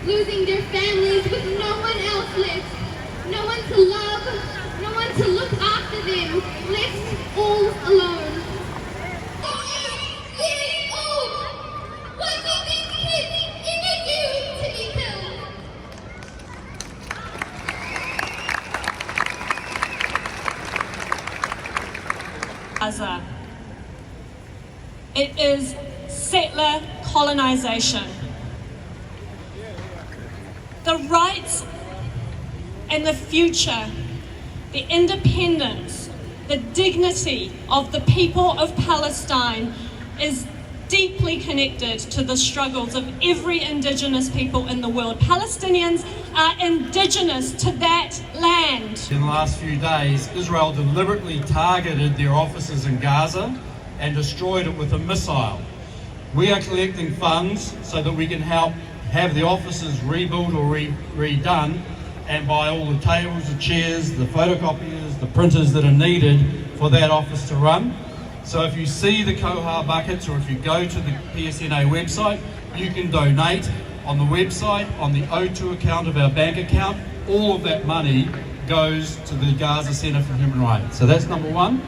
Losing their families with no one else left, no one to love, no one to look after them, left all alone. Getting old! What do these kids even do to be killed? Gaza. It is settler colonization. The rights and the future, the independence, the dignity of the people of Palestine is deeply connected to the struggles of every indigenous people in the world. Palestinians are indigenous to that land. In the last few days, Israel deliberately targeted their offices in Gaza and destroyed it with a missile. We are collecting funds so that we can help have the offices rebuilt or redone and buy all the tables, the chairs, the photocopiers, the printers that are needed for that office to run. So if you see the Koha buckets or if you go to the PSNA website, you can donate on the website, on the O2 account of our bank account. All of that money goes to the Gaza Centre for Human Rights. So that's number one.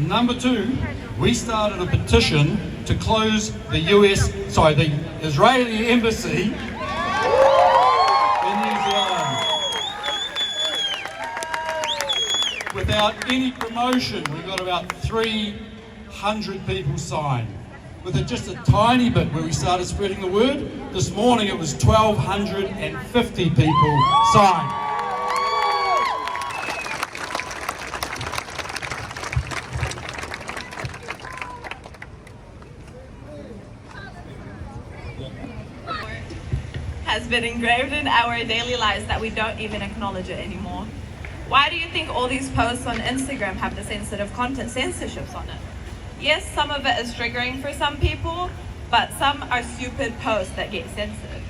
Number two, we started a petition to close the the Israeli embassy in New Zealand. Without any promotion, we got about 300 people signed. With just a tiny bit where we started spreading the word, this morning it was 1,250 people signed. Has been engraved in our daily lives that we don't even acknowledge it anymore. Why do you think all these posts on Instagram have the sensitive content censorships on it? Yes, some of it is triggering for some people, but some are stupid posts that get censored.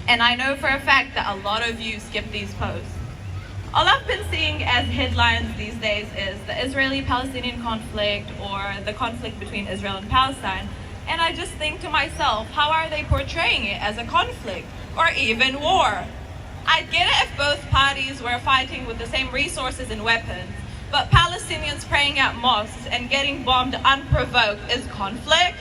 And I know for a fact that a lot of you skip these posts. All I've been seeing as headlines these days is the Israeli-Palestinian conflict or the conflict between Israel and Palestine. And I just think to myself, how are they portraying it as a conflict or even war? I'd get it if both parties were fighting with the same resources and weapons, but Palestinians praying at mosques and getting bombed unprovoked is conflict?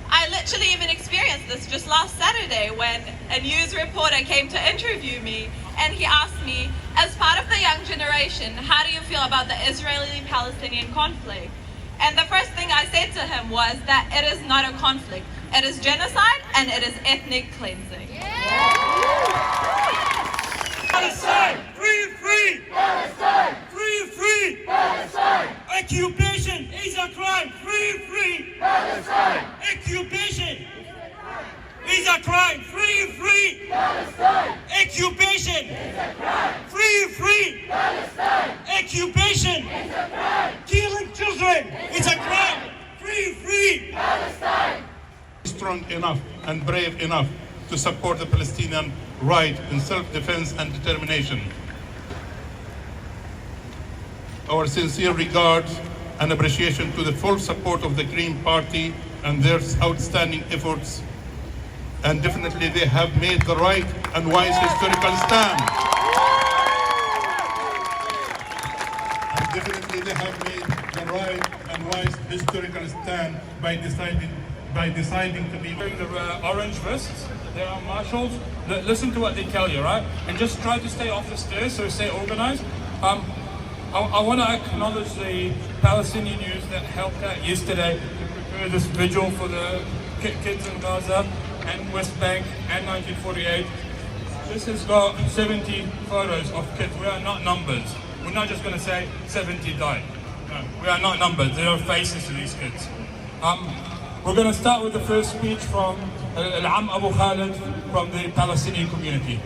I literally even experienced this just last Saturday when a news reporter came to interview me and he asked me, as part of the young generation, how do you feel about the Israeli-Palestinian conflict? And the first thing I said to him was that it is not a conflict. It is genocide and it is ethnic cleansing. Palestine! Free, free! Palestine! Free, free! Palestine! Occupation is a crime! Free, free! Palestine! Occupation is a crime! Free, free! Palestine! Occupation is a crime! Free, free! Palestine! Occupation is a crime! Killing children is a crime! Free, free! Palestine! Strong enough and brave enough to support the Palestinian right in self-defense and determination. Our sincere regards and appreciation to the full support of the Green Party and their outstanding efforts, and definitely they have made the right and wise historical stand. And definitely they have made the right and wise historical stand by deciding to be wearing the orange vests. there are marshals. Listen to what they tell you, right? And just try to stay off the stairs, so stay organized. I want to acknowledge the Palestinian youth that helped out yesterday to prepare this vigil for the kids in Gaza and West Bank and 1948. This has got 70 photos of kids. We are not numbers. We're not just going to say 70 died. No, we are not numbers. There are faces to these kids. We're going to start with the first speech from Al-Am Abu Khalid from the Palestinian community.